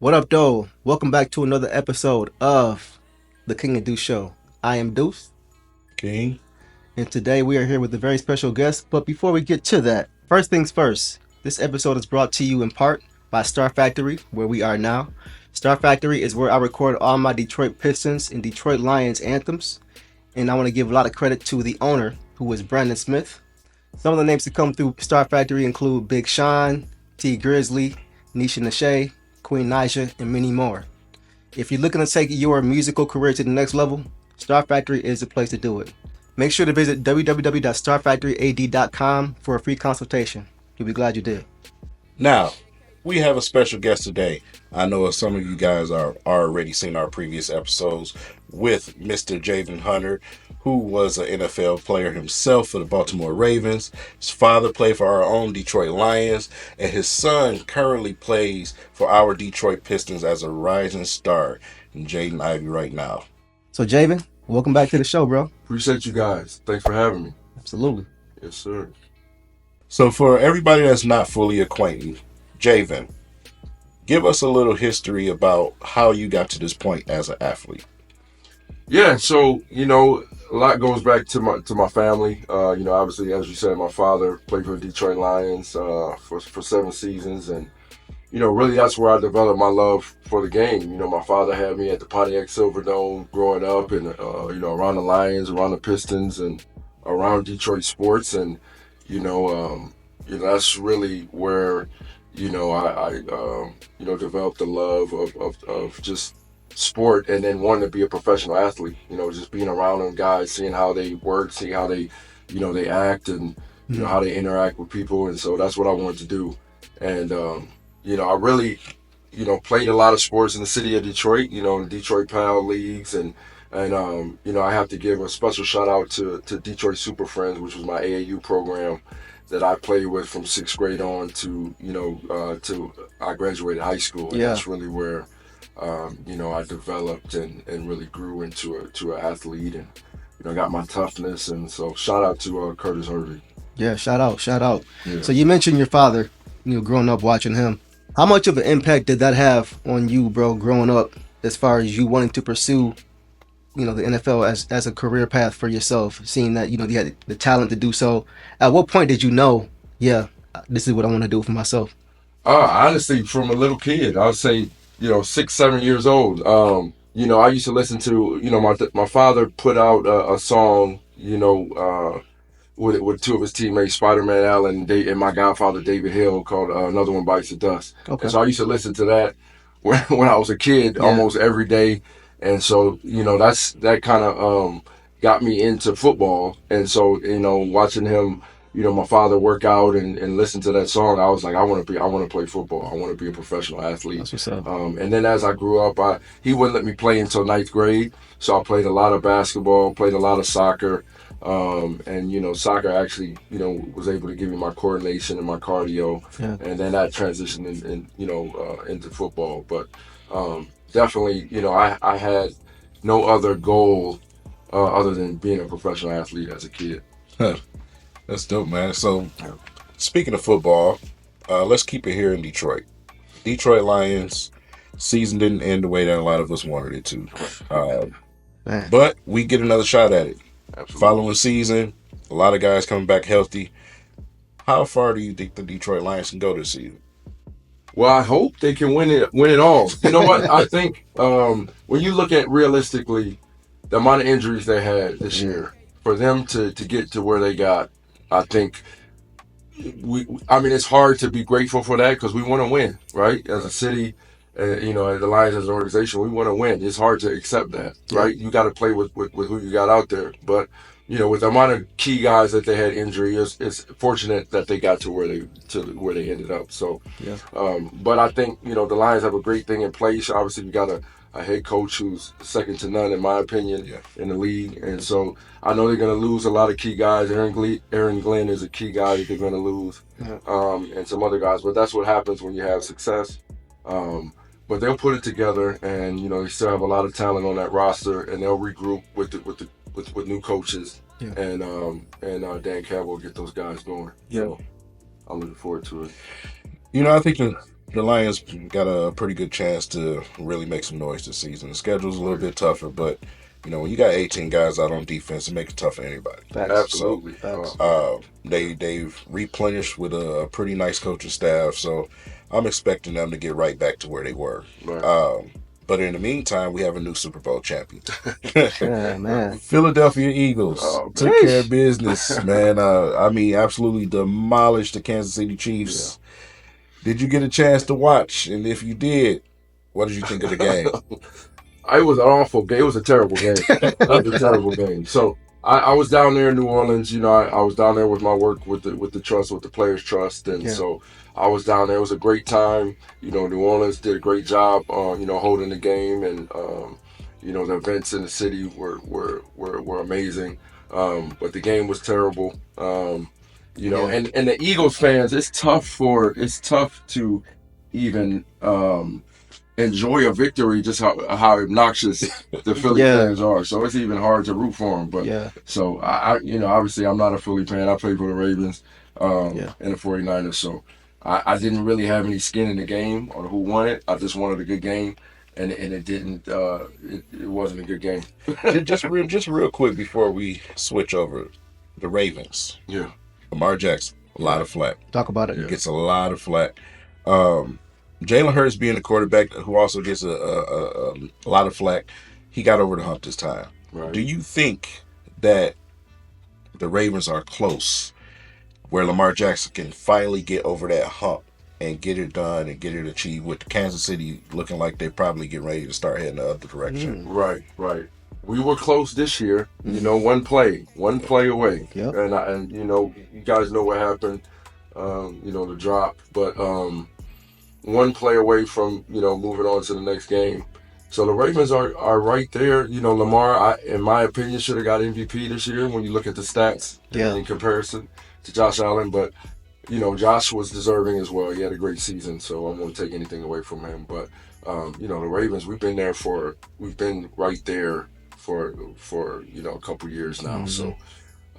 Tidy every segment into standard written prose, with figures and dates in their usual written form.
What up, though? Welcome back to another episode of the King and Deuce Show. I am Deuce, King. and today we are here with a very special guest. But before we get to that, first things first, this episode is brought to you in part by Star Factory, where we are now. Star Factory is where I record all my Detroit Pistons and Detroit Lions anthems, and I want to give a lot of credit to the owner, who is Brandon Smith. Some of the names that come through Star Factory include Big Sean, T Grizzly, Nisha Nashay, Queen Naja, and many more. If you're looking to take your musical career to the next level, Star Factory is the place to do it. Make sure to visit www.starfactoryad.com for a free consultation. You'll be glad you did. Now, we have a special guest today. I know some of you guys are already seen our previous episodes with Mr. Jaden Hunter, who was an NFL player himself for the Baltimore Ravens. His father played for our own Detroit Lions, and his son currently plays for our Detroit Pistons as a rising star in Jaden Ivy right now. So, Javin, welcome back to the show, bro. Appreciate you guys. Thanks for having me. Absolutely. Yes, sir. So for everybody that's not fully acquainted, Javen, give us a little history about how you got to this point as an athlete. Yeah, so a lot goes back to my family. Obviously, as you said, my father played for the Detroit Lions for 7 seasons, and really that's where I developed my love for the game. My father had me at the Pontiac Silverdome growing up, and around the Lions, around the Pistons, and around Detroit sports, and that's really where I developed the love of just sport, and then wanting to be a professional athlete. Just being around them guys, seeing how they work, seeing how they act, and how they interact with people, and so that's what I wanted to do. And I really played a lot of sports in the city of Detroit. In Detroit Pal leagues, and I have to give a special shout out to Detroit Super Friends, which was my AAU program that I played with from 6th grade on to I graduated high school. And that's really where I developed and really grew into an athlete, and got my toughness. And so shout out to Curtis Hervey. Yeah, shout out, shout out. Yeah. So you mentioned your father, growing up watching him. How much of an impact did that have on you, bro, growing up, as far as you wanting to pursue the NFL as a career path for yourself, seeing that you had the talent to do so? At what point did you know, yeah, this is what I want to do for myself? Honestly, from a little kid, I would say 6, 7 years old. I used to listen to my father put out a song with two of his teammates, Spider-Man Allen and my godfather David Hill, called "Another One Bites the Dust." Okay. And so I used to listen to that when I was a kid, almost every day. And so that kind of got me into football. And so watching him, my father work out and listen to that song, I was like, I want to play football. I want to be a professional athlete. That's what's up. And then as I grew up, he wouldn't let me play until 9th grade. So I played a lot of basketball, played a lot of soccer. And soccer actually was able to give me my coordination and my cardio. Yeah. And then that transitioned into football. But definitely, I had no other goal other than being a professional athlete as a kid. That's dope, man. So, speaking of football, let's keep it here in Detroit. Detroit Lions season didn't end the way that a lot of us wanted it to. But we get another shot at it. Absolutely. Following season, a lot of guys coming back healthy. How far do you think the Detroit Lions can go this season? Well, I hope they can win it all. You know what? I think when you look at realistically the amount of injuries they had this year, for them to get to where they got, I think it's hard to be grateful for that, because we want to win, right? As a city, as the Lions as an organization, we want to win. It's hard to accept that, right? You got to play with who you got out there. But with the amount of key guys that they had injury, it's fortunate that they got to where they ended up. So, but I think the Lions have a great thing in place. Obviously, we got a head coach who's second to none, in my opinion, in the league. And so I know they're going to lose a lot of key guys. Aaron Glenn is a key guy that they're going to lose, and some other guys. But that's what happens when you have success. But they'll put it together, and they still have a lot of talent on that roster, and they'll regroup with new coaches, and Dan Campbell will get those guys going. So I'm looking forward to it. I think the Lions got a pretty good chance to really make some noise this season. The schedule's a little bit tougher, but when you got 18 guys out on defense, it makes it tough for anybody. Facts. So Absolutely. Facts. they've replenished with a pretty nice coaching staff. So I'm expecting them to get right back to where they were. Right. But in the meantime, we have a new Super Bowl champion. Yeah, man. Philadelphia Eagles Oh, took care of Sheesh. business, man. I mean, absolutely demolished the Kansas City Chiefs. Did you get a chance to watch? And if you did, what did you think of the game? It was an awful game. It was a terrible game. It was a terrible game. So I was down there in New Orleans. I was down there with my work with the trust, with the Players Trust, and so I was down there. It was a great time. New Orleans did a great job, holding the game, and the events in the city were amazing. But the game was terrible. And the Eagles fans, it's tough to even enjoy a victory, just how obnoxious the Philly fans are. So it's even hard to root for them. But so I obviously I'm not a Philly fan. I play for the Ravens and the 49ers. So I didn't really have any skin in the game or who won it. I just wanted a good game, and it didn't. It wasn't a good game. just real quick before we switch over, the Ravens. Yeah. Lamar Jackson, a lot of flack. Talk about it. He gets a lot of flack. Jalen Hurts being the quarterback who also gets a lot of flack, he got over the hump this time. Right. Do you think that the Ravens are close where Lamar Jackson can finally get over that hump and get it done and get it achieved, with Kansas City looking like they probably get ready to start heading the other direction? Right. We were close this year, one play away. Yep. And you guys know what happened, the drop, but one play away from, moving on to the next game. So the Ravens are right there. Lamar, in my opinion, should have got MVP this year when you look at the stats in comparison to Josh Allen. But, Josh was deserving as well. He had a great season, so I won't take anything away from him. But, the Ravens, we've been right there for a couple years now. Mm-hmm. So,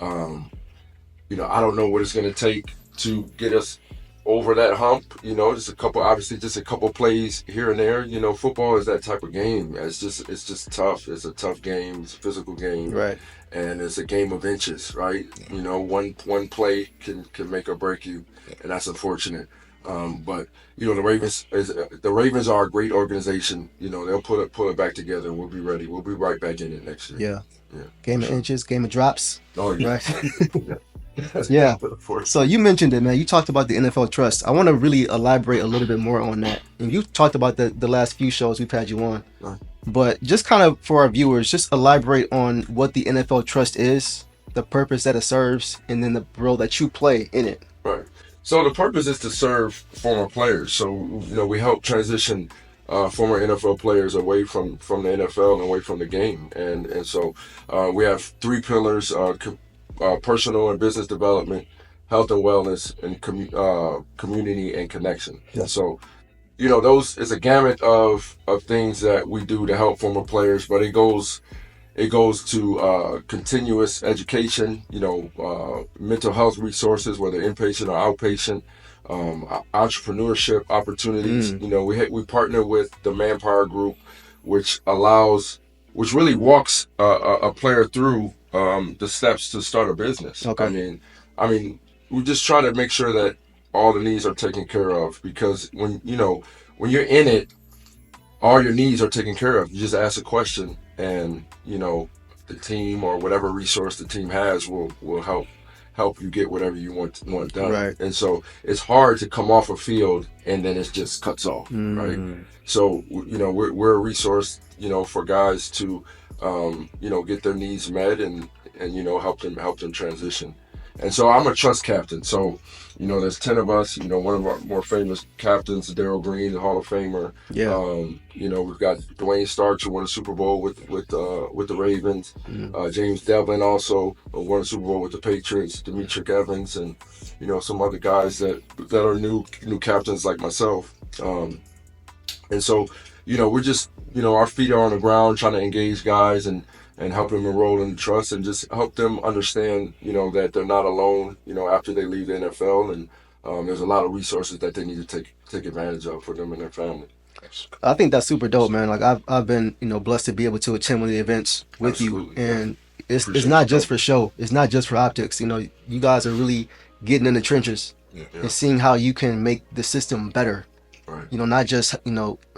I don't know what it's going to take to get us over that hump. Just a couple plays here and there. Football is that type of game. It's just tough. It's a tough game. It's a physical game. Right. And it's a game of inches, right? One play can make or break you, and that's unfortunate. But the Ravens are a great organization. They'll put it back together, and we'll be ready. We'll be right back in it next year. Yeah. Game of inches, game of drops. Oh yeah. Right. Yeah. So you mentioned it, man. You talked about the NFL Trust. I want to really elaborate a little bit more on that. And you talked about the last few shows we've had you on. Right. But just kind of for our viewers, just elaborate on what the NFL Trust is, the purpose that it serves, and then the role that you play in it. Right. So the purpose is to serve former players. So, we help transition former NFL players away from the NFL and away from the game. And so we have three pillars: personal and business development, health and wellness, and community and connection. Yeah. So, those is a gamut of things that we do to help former players, but it goes to continuous education, mental health resources, whether inpatient or outpatient, entrepreneurship opportunities. We partner with the Manpower Group, which really walks a player through the steps to start a business. Okay. I mean, we just try to make sure that all the needs are taken care of, because when you're in it, all your needs are taken care of. You just ask a question, and the team or whatever resource the team has will help you get whatever you want done. Right. And so it's hard to come off a field and then it just cuts off. Right. So we're a resource for guys to get their needs met and help them transition. And so I'm a trust captain. So, there's 10 of us. One of our more famous captains, Darryl Green, the Hall of Famer. Yeah. We've got Dwayne Starks, who won a Super Bowl with the Ravens. James Devlin also won a Super Bowl with the Patriots. Demetric Evans, and some other guys that are new captains like myself. And so, we're just our feet are on the ground, trying to engage guys and help them enroll in the trust, and just help them understand, that they're not alone, after they leave the NFL, and there's a lot of resources that they need to take advantage of for them and their family. I think that's super dope, man. Like I've been blessed to be able to attend one of the events with you, Absolutely, yeah. and it's Appreciate not you just coming. for show. It's not just for optics. You guys are really getting in the trenches Yeah. Yeah. and seeing how you can make the system better. Right. Not just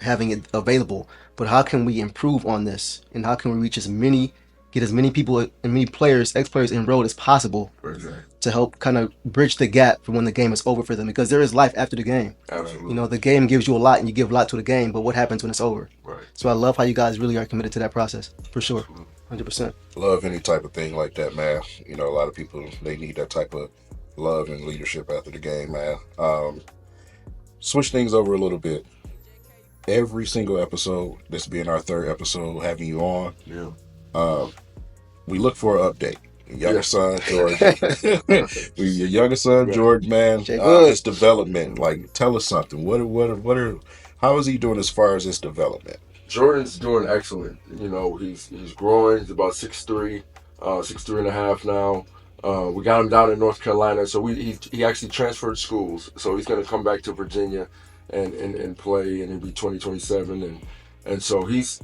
having it available, but how can we improve on this, and how can we reach get as many people and many players, ex-players enrolled as possible Exactly. to help kind of bridge the gap for when the game is over for them, because there is life after the game. Absolutely. The game gives you a lot and you give a lot to the game, but what happens when it's over? Right. So I love how you guys really are committed to that process, for sure. Absolutely. 100%. Love any type of thing like that, man. A lot of people, they need that type of love and leadership after the game, man. Switch things over a little bit. Every single episode, this being our third episode having you on, Yeah. we look for an update. Younger Yeah. son, Jordan. Your younger son, Yeah. Jordan, man. Jay Good. His development. Like, tell us something. How is he doing as far as his development? Jordan's doing excellent. He's growing. He's about 6'3", 6'3.5" now. We got him down in North Carolina, so he actually transferred schools. So he's going to come back to Virginia and play, and he'll be 2027. And so his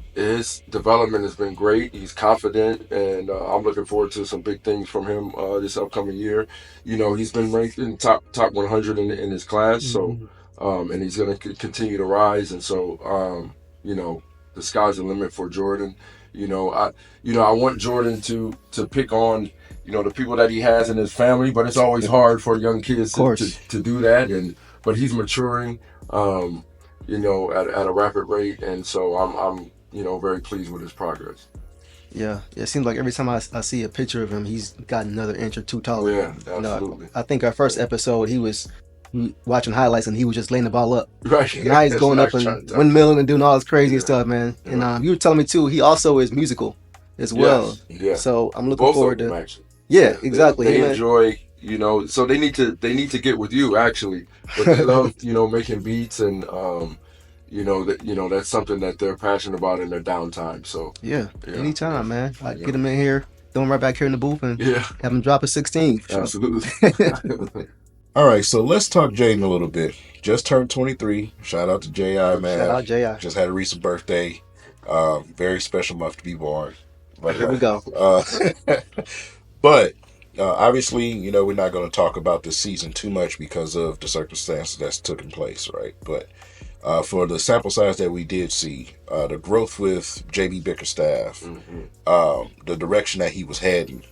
development has been great. He's confident, and I'm looking forward to some big things from him this upcoming year. He's been ranked in top 100 in his class, so and he's going to continue to rise. And so the sky's the limit for Jordan. I want Jordan to pick on the people that he has in his family, but it's always hard for young kids to do that. But he's maturing, at a rapid rate, and so I'm very pleased with his progress. Yeah, it seems like every time I see a picture of him, he's got another inch or two taller. Yeah, absolutely. I think our first episode, he was watching highlights and he was just laying the ball up. Right. Now he's going up and windmilling and doing all this crazy stuff, man. Yeah. And you were telling me too, he also is musical as well. Yeah. So I'm looking Both forward of them, to. actually. Yeah, exactly. They enjoy, so they need to get with you, actually. But they love, making beats, and that's something that they're passionate about in their downtime. So yeah. Anytime, man. I get him in here, throw him right back here in the booth, and have him drop a 16. Sure. Absolutely. All right, so let's talk Jaden a little bit. Just turned 23. Shout out to J.I., man. Shout out J.I. Just had a recent birthday. Very special month to be born. But, here we go. But obviously, we're not going to talk about this season too much because of the circumstances that's taken place, right? But for the sample size that we did see, the growth with J.B. Bickerstaff, the direction that he was heading,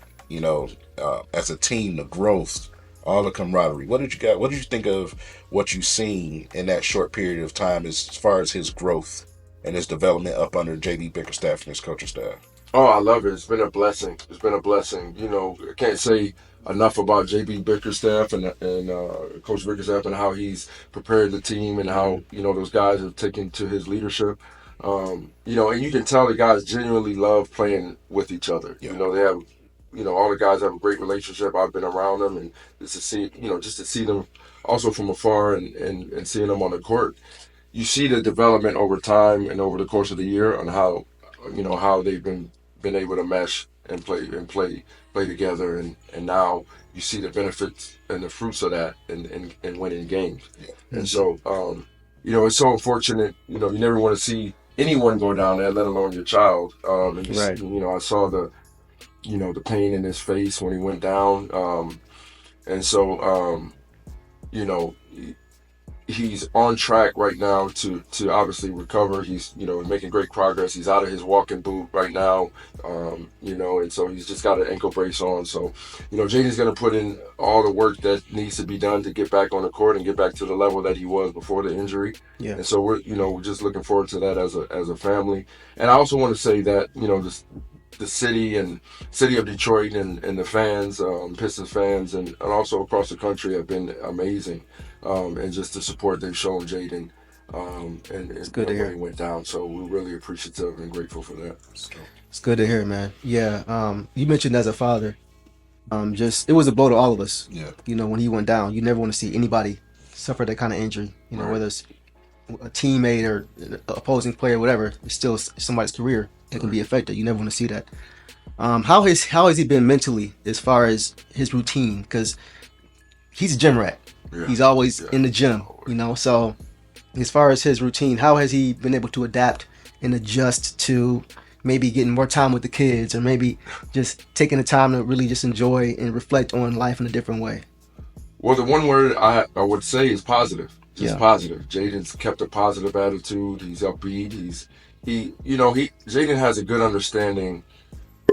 as a team, the growth, all the camaraderie. What did you think of what you've seen in that short period of time as far as his growth and his development up under J.B. Bickerstaff and his coaching staff? Oh, I love it. It's been a blessing. I can't say enough about J.B. Bickerstaff and Coach Bickerstaff and how he's prepared the team and how those guys have taken to his leadership. And you can tell the guys genuinely love playing with each other. Yeah. They have, all the guys have a great relationship. I've been around them, and just to see them also from afar and seeing them on the court, you see the development over time and over the course of the year on how they've been able to mesh and play together, and now you see the benefits and the fruits of that and winning games. Yeah. And so it's so unfortunate. You never want to see anyone go down there, let alone your child. And just, Right. I saw the pain in his face when he went down. And so he's on track right now to obviously recover. He's making great progress. He's out of his walking boot right now, and so he's just got an ankle brace on. So Jaden's going to put in all the work that needs to be done to get back on the court and get back to the level that he was before the injury. Yeah. And so we're just looking forward to that as a family. And I also want to say that the city of Detroit and the fans, Pistons fans, and also across the country have been amazing. And just the support they've shown Jaden, and it's good to hear. When he went down. So we're really appreciative and grateful for that. It's good to hear, man. Yeah. You mentioned as a father, it was a blow to all of us. Yeah. When he went down, you never want to see anybody suffer that kind of injury. Right. Whether it's a teammate or an opposing player, whatever, it's still somebody's career that can be affected. You never want to see that. How has he been mentally as far as his routine? Because he's a gym rat. Yeah. He's always Yeah. in the gym, you know. So as far as his routine, how has he been able to adapt and adjust to maybe getting more time with the kids, or maybe just taking the time to really just enjoy and reflect on life in a different way? Well, the one word I would say is positive. Just Yeah. positive. Jaden's kept a positive attitude. He's upbeat. He Jaden has a good understanding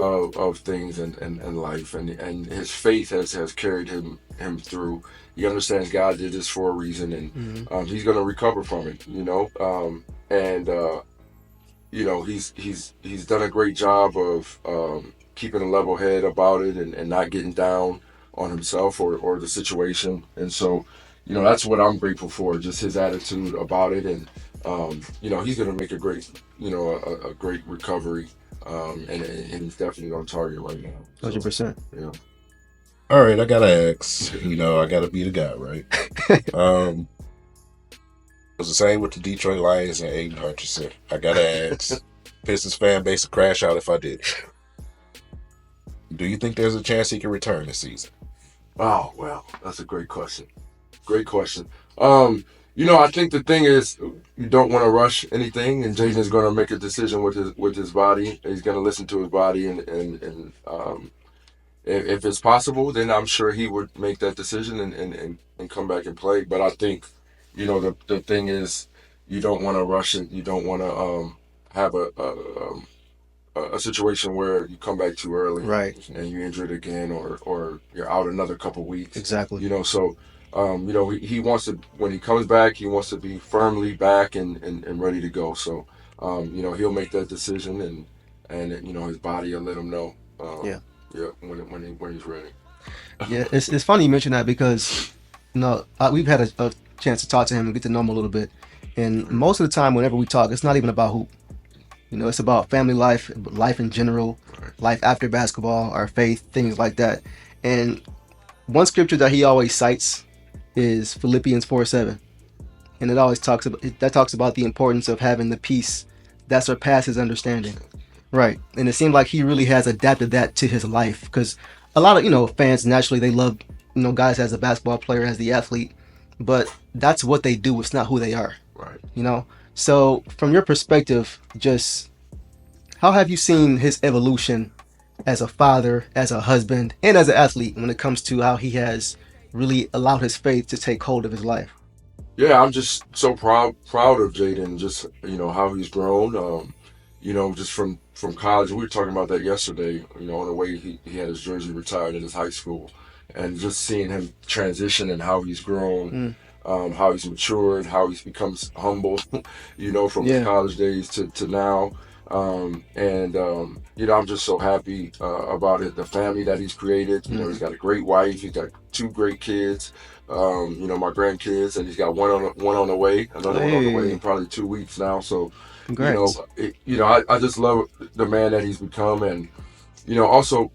of things and life, and his faith has carried him through. He understands God did this for a reason, and Mm-hmm. he's going to recover from it. And he's done a great job of keeping a level head about it, and not getting down on himself or the situation. And so, that's what I'm grateful for, just his attitude about it. And he's going to make a great, a great recovery. And he's definitely on target right now. So 100%. yeah. All right, I gotta ask. I gotta be the guy, right? Um, it was the same with the Detroit Lions and Aiden Hutchinson. I gotta ask. Pistons fan base will crash out if I did. Do you think there's a chance he can return this season? Oh well, that's a great question. Great question. I think the thing is, you don't want to rush anything, and Jaden is going to make a decision with his body. He's going to listen to his body, and if it's possible, then I'm sure he would make that decision and come back and play. But I think, the thing is, you don't want to rush it. You don't want to have a situation where you come back too early Right. and you injure it again, or you're out another couple weeks. Exactly. So he wants to, when he comes back, he wants to be firmly back and ready to go. So he'll make that decision, and his body will let him know. Yeah. Yeah, when he's ready. Yeah, it's funny you mention that because we've had a chance to talk to him and get to know him a little bit, and most of the time whenever we talk, it's not even about hoop. It's about family life, life in general, Right. life after basketball, our faith, things like that. And one scripture that he always cites is Philippians 4:7, and it always talks about the importance of having the peace that surpasses understanding. Right. And it seemed like he really has adapted that to his life because a lot of, fans naturally they love, guys as a basketball player, as the athlete, but that's what they do. It's not who they are, Right. you know? So from your perspective, just how have you seen his evolution as a father, as a husband, and as an athlete when it comes to how he has really allowed his faith to take hold of his life? Yeah, I'm just so proud of Jaden. Just how he's grown. Just from college. We were talking about that yesterday. On the way he had his jersey retired in his high school, and just seeing him transition and how he's grown, Mm. how he's matured, how he's become humble. From his Yeah. college days to now. I'm just so happy about it. The family that he's created. He's got a great wife. He's got two great kids. My grandkids, and he's got one on the way, another one on the way Hey, in probably 2 weeks now. So, congrats. I just love the man that he's become, and also,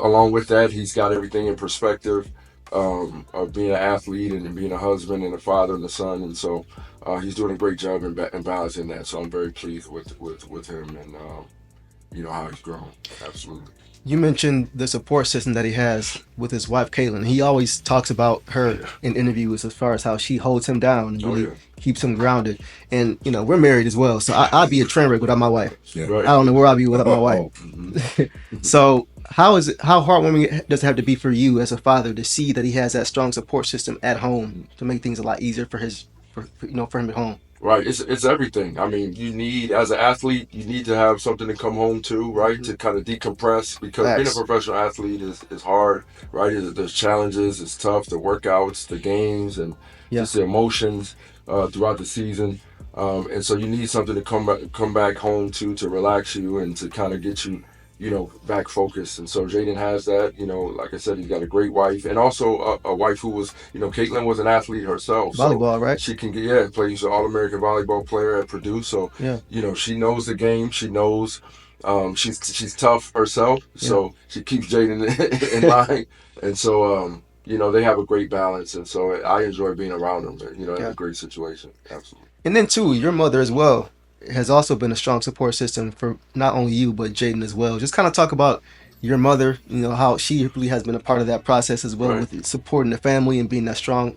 along with that, he's got everything in perspective of being an athlete and being a husband and a father and a son, and so he's doing a great job in balancing that. So I'm very pleased with him and how he's grown. Absolutely. You mentioned the support system that he has with his wife, Caitlin. He always talks about her Yeah. in interviews as far as how she holds him down and Oh really yeah. keeps him grounded. And, we're married as well. So I'd be a train wreck without my wife. Yeah. Right. I don't know where I'd be without my wife. Mhm. So how heartwarming does it have to be for you as a father to see that he has that strong support system at home to make things a lot easier for for him at home? Right, it's everything. I mean, you need, as an athlete, you need to have something to come home to, right, to kind of decompress, because being a Facts. professional athlete is hard, right? There's challenges, it's tough, the workouts, the games, and Yeah. just the emotions throughout the season, and so you need something to come back home to relax you and to kind of get you, back focused. And so Jaden has that. Like I said, he's got a great wife, and also a wife who was, Caitlin was an athlete herself, so Volleyball, right? she can get, yeah, plays an All-American volleyball player at Purdue. So Yeah. she knows the game. She knows she's tough herself. So she keeps Jaden in line, and so they have a great balance, and so I enjoy being around them. It's Yeah. a great situation. Absolutely. And then too, your mother as well has also been a strong support system for not only you but Jaden as well. Just kind of talk about your mother, how she really has been a part of that process as well, Right. with supporting the family and being that strong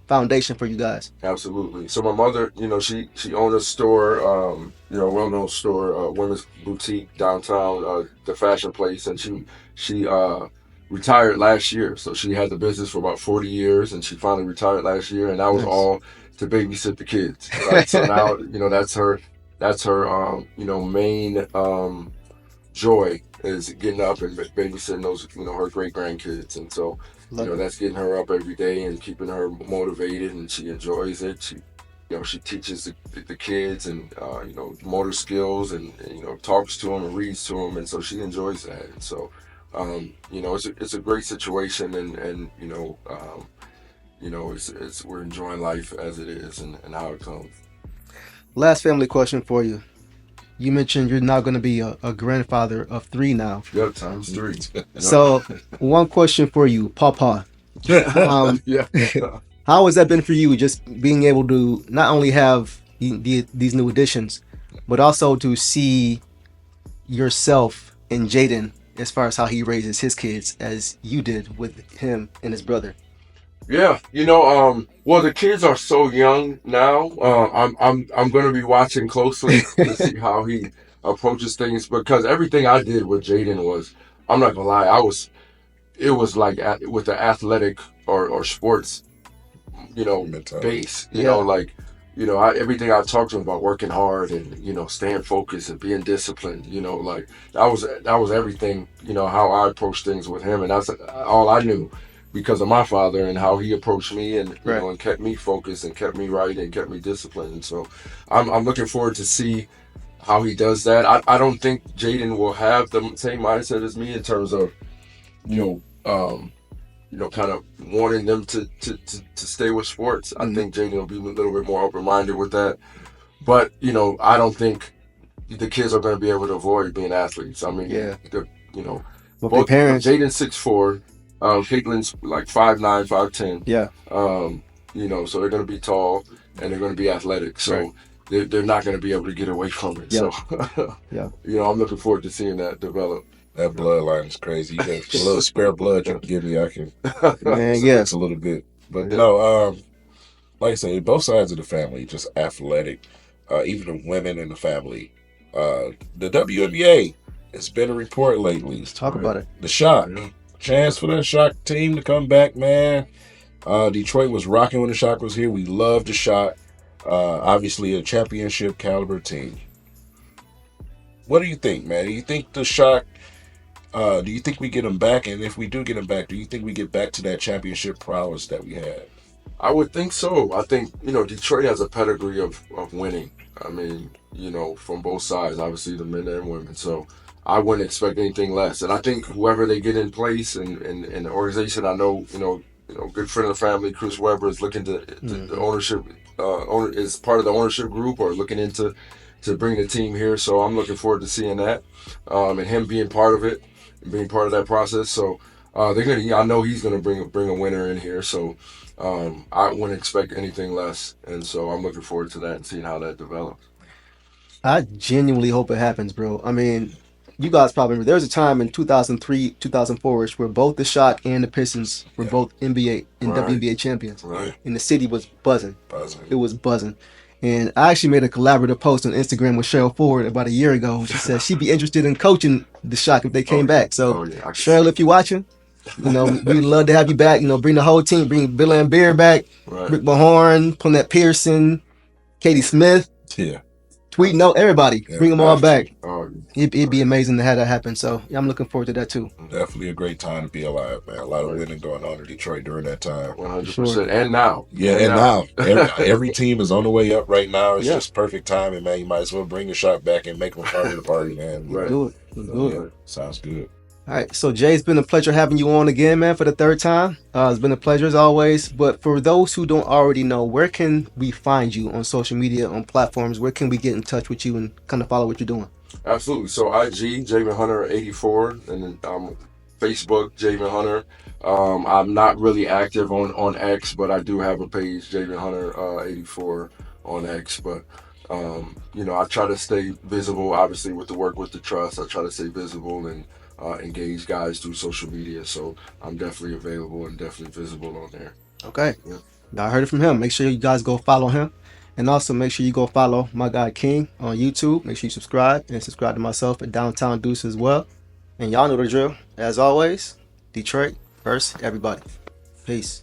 foundation for you guys. Absolutely. So my mother, she owned a store, a well-known store, women's boutique downtown, the fashion place, and she retired last year. So she had the business for about 40 years, and she finally retired last year, and that was Nice. all to babysit the kids. Right. So now, that's her main joy is getting up and babysitting those, her great grandkids, and so Love it. that's getting her up every day and keeping her motivated, and she enjoys it. She teaches the kids and motor skills, and talks to them and reads to them, and so she enjoys that. And so it's a great situation, and it's we're enjoying life as it is and how it comes. Last family question for you. You mentioned you're now going to be a grandfather of 3 now. Yep, times three. So, one question for you, Papa. Um, Yeah. how has that been for you, just being able to not only have these new additions, but also to see yourself in Jaden as far as how he raises his kids as you did with him and his brother? Yeah, well, the kids are so young now. I'm going to be watching closely to see how he approaches things, because everything I did with Jaden was, I'm not gonna lie, it was like with the athletic or sports, Mentality. base. Yeah. Like, everything I talked to him about, working hard and staying focused and being disciplined. Like that was everything. How I approached things with him, and that's all I knew because of my father and how he approached me, and Right. and kept me focused and kept me right and kept me disciplined. And so I'm looking forward to see how he does that. I don't think Jaden will have the same mindset as me in terms of you know um, kind of wanting them to stay with sports. I Mhm. think Jaden will be a little bit more open minded with that. But I don't think the kids are going to be able to avoid being athletes. I mean, Yeah. you know, Well, their both parents. Jaden's 6'4", Caitlin's like 5'9", 5'10". Yeah. So they're going to be tall and they're going to be athletic. So Right. they're not going to be able to get away from it. Yeah. So Yeah. I'm looking forward to seeing that develop. That bloodline is crazy. You got a little spare blood you can give me. I can Man, yeah. fix a little bit. But Yeah. no, like I say, both sides of the family just athletic. Even the women in the family. The WNBA. It's been a report lately. Let's talk about it. The Shock. Yeah. Chance for that Shock team to come back, man. Detroit was rocking when the Shock was here. We loved the Shock. Obviously, a championship caliber team. What do you think, man? Do you think the Shock? Do you think we get them back? And if we do get them back, do you think we get back to that championship prowess that we had? I would think so. I think, Detroit has a pedigree of winning. I mean, from both sides, obviously the men and women. So I wouldn't expect anything less. And I think whoever they get in place and the organization, I know, good friend of the family, Chris Webber, is looking to the ownership, is part of the ownership group or looking into to bring the team here. So I'm looking forward to seeing that, and him being part of it, being part of that process. So they're gonna. I know he's gonna bring a winner in here. So I wouldn't expect anything less, and so I'm looking forward to that and seeing how that develops. I genuinely hope it happens, bro. I mean, you guys probably remember there was a time in 2003, 2004 where both the Shock and the Pistons were both NBA and Right. WNBA champions. Right. And the city was buzzing. Buzzing. It was buzzing. And I actually made a collaborative post on Instagram with Cheryl Ford about a year ago. She said she'd be interested in coaching the Shock if they came back. So, yeah, I can Cheryl, if you're watching, we'd love to have you back. Bring the whole team. Bring Bill and Beer back. Right. Rick Mahorn, Plannette Pearson, Katie Smith, Yeah. Tweet Note, everybody. Yeah, Bring them all back. Oh, It'd be amazing to have that happen. So yeah, I'm looking forward to that too. Definitely a great time to be alive, man. A lot of winning going on in Detroit during that time. 100%. Sure. And now. Yeah, and now every team is on the way up right now. It's Yeah. just perfect timing, man. You might as well bring the Shock back and make them part of the party, man. Right. Do it. Let's do it. Yeah, sounds good. All right. So Jay, it's been a pleasure having you on again, man, for the 3rd time. It's been a pleasure as always. But for those who don't already know, where can we find you on social media, on platforms? Where can we get in touch with you and kind of follow what you're doing? Absolutely. So IG, Javen Hunter 84, and then Facebook, Javen Hunter. I'm not really active on X, but I do have a page, Javen Hunter 84 on X. But I try to stay visible. Obviously, with the work with the trust, I try to stay visible and engage guys through social media. So I'm definitely available and definitely visible on there. Okay. Yeah. Y'all heard it from him. Make sure you guys go follow him. And also make sure you go follow my guy King on YouTube. Make sure you subscribe and subscribe to myself at Downtown Deuce as well. And y'all know the drill. As always, Detroit first, everybody. Peace.